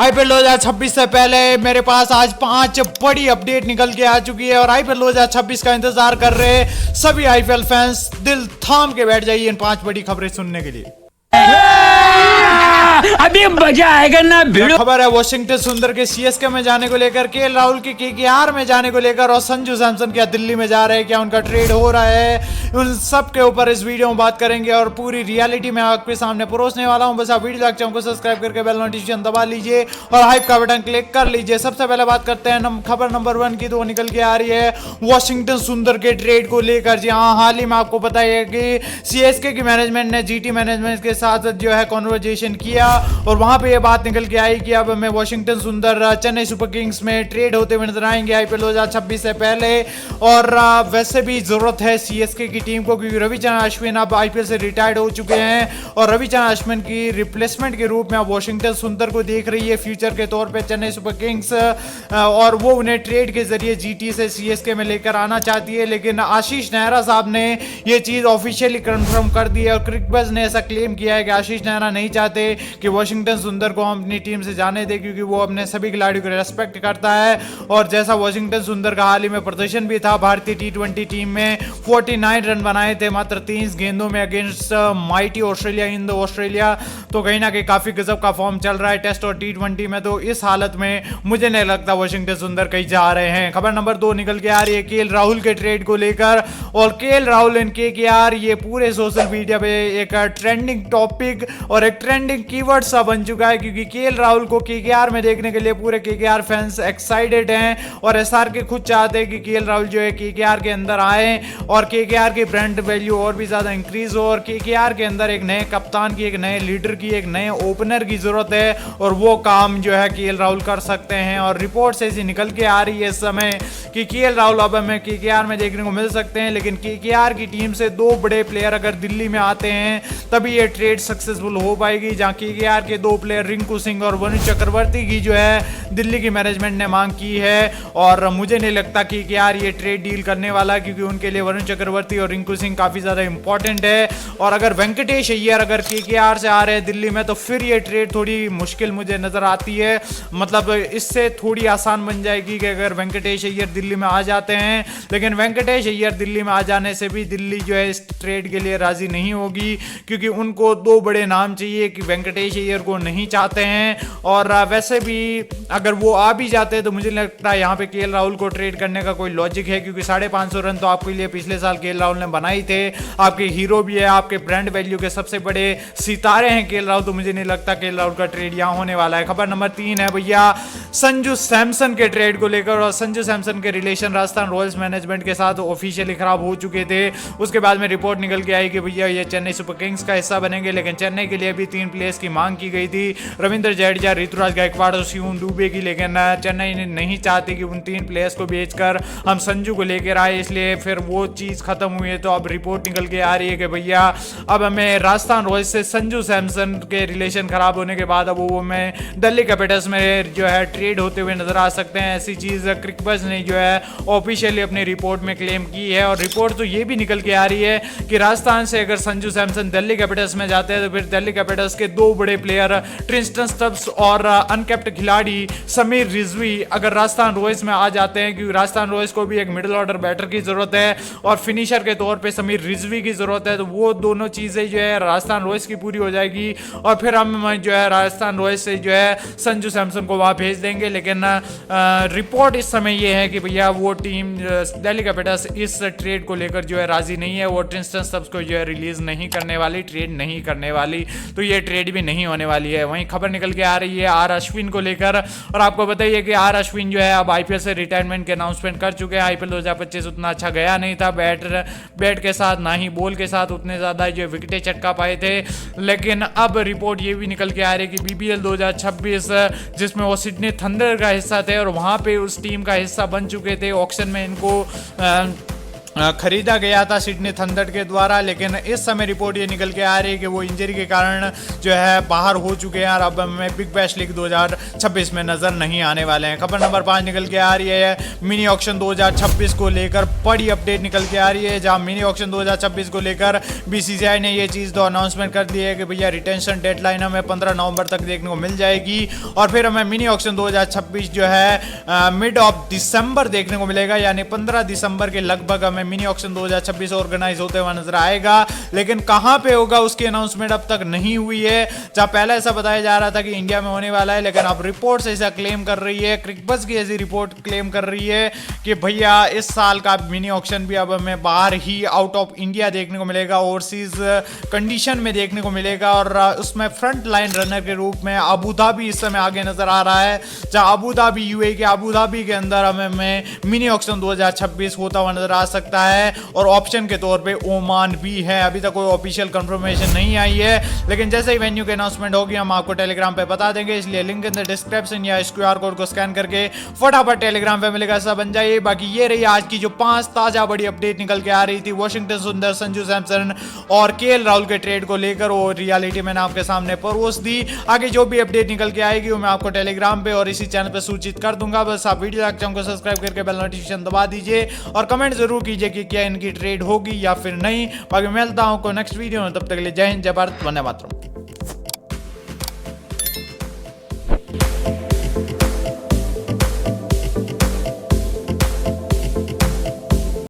IPL 2026 से पहले मेरे पास आज 5 बड़ी अपडेट निकल के आ चुकी है और आईपीएल 2026 का इंतजार कर रहे सभी आईपीएल फैंस दिल थाम के बैठ जाइए इन 5 बड़ी खबरें सुनने के लिए। अभी मजा आएगा ना भिड़ो। खबर है वॉशिंगटन सुंदर के सीएसके में जाने को लेकर, केएल राहुल के केकेआर में जाने को लेकर और संजू सैमसन क्या दिल्ली में जा रहे हैं, क्या उनका ट्रेड हो रहा है, उन सब के ऊपर इस वीडियो में बात करेंगे और पूरी रियलिटी में आपके सामने परोसने वाला हूं। बस आप वीडियो लाइक चैनल को सब्सक्राइब करके बेल नोटिफिकेशन दबा लीजिए और हाइप का बटन क्लिक कर लीजिए। सबसे पहले बात करते हैं खबर नंबर 1 की, तो वो निकल के आ रही है वॉशिंगटन सुंदर के ट्रेड को लेकर। जी हाँ, हाल ही में आपको पता है कि सीएसके की मैनेजमेंट ने जीटी मैनेजमेंट के साथ जो है कॉन्वर्जेशन किया और वहां पे ये बात निकल के आई कि अब हमें वॉशिंगटन सुंदर चेन्नई सुपर किंग्स में ट्रेड होते हुए नजर आएंगे आईपीएल 2026 से पहले। और वैसे भी जरूरत है सीएसके की टीम को, क्योंकि रविचंद्रन अश्विन अब आईपीएल से रिटायर्ड हो चुके हैं और रविचंद्रन अश्विन की रिप्लेसमेंट के रूप में अब वॉशिंगटन सुंदर को देख रही है फ्यूचर के तौर पे चेन्नई सुपर किंग्स, और वो उन्हें ट्रेड के जरिए जीटी से सीएसके में लेकर आना चाहती है। लेकिन आशीष नेहरा साहब ने यह चीज ऑफिशियली कंफर्म कर दी है और क्रिकबज ने ऐसा क्लेम किया है कि आशीष नेहरा नहीं चाहते कि वॉशिंगटन सुंदर को हम अपनी टीम से जाने दे, क्योंकि वो अपने सभी खिलाड़ियों को रेस्पेक्ट करता है। और जैसा वॉशिंगटन सुंदर का हाल ही में प्रदर्शन भी था, भारतीय टी20 टीम में 49 रन बनाए थे मात्र 30 गेंदों में against mighty Australia in the Australia, तो कहीं ना कहीं काफी गजब का फॉर्म चल रहा है टेस्ट और टी20 में। तो इस हालत में मुझे नहीं लगता वॉशिंगटन सुंदर कहीं जा रहे हैं। खबर नंबर 2 निकल के आ रही है केएल राहुल के ट्रेड को लेकर और केएल राहुल एंड केकेआर ये पूरे सोशल मीडिया पे एक ट्रेंडिंग टॉपिक और एक ट्रेंडिंग कीवर्ड सा बन चुका है, क्योंकि केएल राहुल को केकेआर में देखने के लिए पूरे केकेआर फैंस एक्साइटेड हैं और एसआरके खुद चाहते हैं कि केएल राहुल जो है केकेआर के अंदर आए और केकेआर की ब्रांड वैल्यू और भी ज्यादा इंक्रीज हो और केकेआर के अंदर एक नए कप्तान की, एक नए लीडर की, एक नए ओपनर की जरूरत है और वो काम जो है केएल राहुल कर सकते हैं। और रिपोर्ट से ऐसी निकल के आ रही है इस समय कि केएल राहुल अब हमें केकेआर में देखने को मिल सकते हैं, लेकिन केकेआर की टीम से 2 बड़े प्लेयर अगर दिल्ली में आते हैं तभी ये ट्रेड सक्सेसफुल हो पाएगी। जहां केकेआर के 2 प्लेयर रिंकू सिंह और वरुण चक्रवर्ती की जो है दिल्ली की मैनेजमेंट ने मांग की है और मुझे नहीं लगता कि यार ये ट्रेड डील करने वाला, क्योंकि उनके लिए वरुण चक्रवर्ती और रिंकू सिंह काफी ज्यादा इंपॉर्टेंट है। और अगर वेंकटेश अय्यर अगर केकेआर से आ रहे हैं दिल्ली में तो फिर ये ट्रेड थोड़ी मुश्किल मुझे नजर आती है। मतलब इससे थोड़ी आसान बन जाएगी कि अगर वेंकटेश अय्यर दिल्ली में आ जाते हैं, लेकिन वेंकटेश अय्यर दिल्ली में आ जाने से भी दिल्ली जो है इस ट्रेड के लिए राजी नहीं होगी, क्योंकि उनको 2 बड़े नाम चाहिए कि वेंकटेश अय्यर को नहीं चाहते हैं। और वैसे भी अगर वो आ भी जाते हैं तो मुझे लगता है यहाँ पे केएल राहुल को ट्रेड करने का कोई लॉजिक है, क्योंकि 550 रन तो आपके लिए पिछले साल केएल राहुल ने बनाई थे, आपके हीरो भी है, आपके ब्रांड वैल्यू के सबसे बड़े सितारे हैं केएल राहुल, तो मुझे नहीं लगता केएल राहुल का ट्रेड यहाँ होने वाला है। खबर नंबर 3 है भैया संजू सैमसन के ट्रेड को लेकर और संजू सैमसन के रिलेशन राजस्थान रॉयल्स मैनेजमेंट के साथ ऑफिशियली खराब हो चुके थे। उसके बाद में रिपोर्ट निकल के आई कि भैया ये चेन्नई सुपर किंग्स का हिस्सा बनेंगे, लेकिन चेन्नई के लिए भी 3 प्लेयर्स की मांग की गई थी, रविंद्र जडेजा, ऋतुराज गायकवाड़ और शिवम दुबे की, लेकिन चेन्नई ने नहीं चाहती कि उन 3 प्लेयर्स को बेचकर हम संजू को लेकर आए, इसलिए फिर वो चीज खत्म हुई है। तो अब रिपोर्ट निकल के आ रही है कि भैया अब हमें राजस्थान रॉयल्स से संजू सैमसन के रिलेशन खराब होने के बाद अब वो हमें दिल्ली कैपिटल्स में जो है ट्रेड होते हुए नजर आ सकते हैं। ऐसी चीज क्रिकबज ने जो है ऑफिशियली अपनी रिपोर्ट में क्लेम की है और रिपोर्ट तो ये भी निकल के आ रही है कि राजस्थान से अगर संजू सैमसन दिल्ली कैपिटल्स में जाते हैं तो फिर दिल्ली कैपिटल्स के 2 बड़े प्लेयर ट्रिस्टन स्टब्स और अनकैप्ड खिलाड़ी समीर रिजवी अगर राजस्थान रॉयल्स में आ जाते हैं, क्योंकि राजस्थान रॉयल्स को भी एक मिडिल ऑर्डर बैटर की जरूरत है और फिनिशर के तौर पे समीर रिजवी की जरूरत है, तो वो दोनों चीजें जो है राजस्थान रॉयल्स की पूरी हो जाएगी और फिर हम जो है राजस्थान रॉयल्स से जो है संजू सैमसन को वहां भेज देंगे। लेकिन रिपोर्ट इस समय ये है कि भैया वो टीम दिल्ली कैपिटल्स इस ट्रेड को लेकर जो है राजी नहीं है, वो ट्रिस्टन स्टब्स को जो है रिलीज नहीं करने वाली, ट्रेड नहीं करने वाली, तो ये ट्रेड भी नहीं होने वाली है। वहीं खबर निकल के आ रही है आर अश्विन को लेकर और आपको बताइए कि आर अश्विन जो है अब आईपीएल से रिटायरमेंट के अनाउंसमेंट कर चुके हैं। आईपीएल 2025 उतना अच्छा गया नहीं था, बैट के साथ ना ही बॉल के साथ उतने ज्यादा जो विकेटें चटका पाए थे, लेकिन अब रिपोर्ट ये भी निकल के आ रही है कि बीबीएल 2026 जिसमें वो सिडनी थंडर का हिस्सा थे और वहां पे उस टीम का हिस्सा बन चुके थे, ऑक्शन में इनको खरीदा गया था सिडनी थंडर के द्वारा, लेकिन इस समय रिपोर्ट ये निकल के आ रही है कि वो इंजरी के कारण जो है बाहर हो चुके हैं और अब हमें बिग बैश लीग 2026 में नजर नहीं आने वाले हैं। खबर नंबर 5 निकल के आ रही है मिनी ऑक्शन 2026 को लेकर बड़ी अपडेट निकल के आ रही है, जहां मिनी ऑक्शन 2026 को लेकर बीसीसीआई ने ये चीज़ तो अनाउंसमेंट कर दी है कि भैया रिटेंशन डेडलाइन हमें 15 नवंबर तक देखने को मिल जाएगी और फिर हमें मिनी ऑक्शन 2026 जो है मिड ऑफ दिसंबर देखने को मिलेगा, यानी 15 दिसंबर के लगभग हमें मिनी ऑक्शन 2026 ऑर्गेनाइज होते हुए नजर आएगा। लेकिन कहां पे होगा उसकी अनाउंसमेंट अब तक नहीं हुई है। जहां पहले ऐसा बताया जा रहा था कि इंडिया में होने वाला है, लेकिन अब रिपोर्ट्स ऐसा क्लेम कर रही है, क्रिकबज़ की ऐसी रिपोर्ट क्लेम कर रही है कि भैया इस साल का मिनी ऑक्शन भी अब हमें बाहर ही आउट ऑफ इंडिया देखने को मिलेगा, ओवरसीज कंडीशन में देखने को मिलेगा और उसमें फ्रंट लाइन रनर के रूप में अबू धाबी इस समय आगे नजर आ रहा है, जहां अबू धाबी यूएई के अबू धाबी के अंदर हमें मिनी ऑक्शन 2026 होता हुआ नजर आ सकता है और ऑप्शन के तौर पे ओमान भी है। अभी तक कोई ऑफिशियल कंफर्मेशन नहीं आई है, लेकिन जैसे ही वेन्यू की अनाउंसमेंट होगी हम आपको टेलीग्राम पे बता देंगे, इसलिए लिंक इन द डिस्क्रिप्शन या इस QR कोड को स्कैन करके फटाफट टेलीग्राम पे मिलेगा, सब बन जाइए। बाकी ये रही आज की जो 5 ताजा बड़ी अपडेट निकल के आ रही थी वॉशिंगटन सुंदर, संजू सैमसन और केएल राहुल के ट्रेड को लेकर, वो रियलिटी मैंने आपके सामने परोस दी। आगे जो भी अपडेट निकल के आएगी वो मैं आपको टेलीग्राम पे और इसी चैनल पे सूचित कर दूंगा। बस आप वीडियो चैनल को सब्सक्राइब करके बेल नोटिफिकेशन दबा दीजिए और कमेंट जरूर कीजिए कि क्या इनकी ट्रेड होगी या फिर नहीं। बाकी मिलता हूं को नेक्स्ट वीडियो में, तब तक के लिए जय हिंद, जय भारत, वंदे मातरम।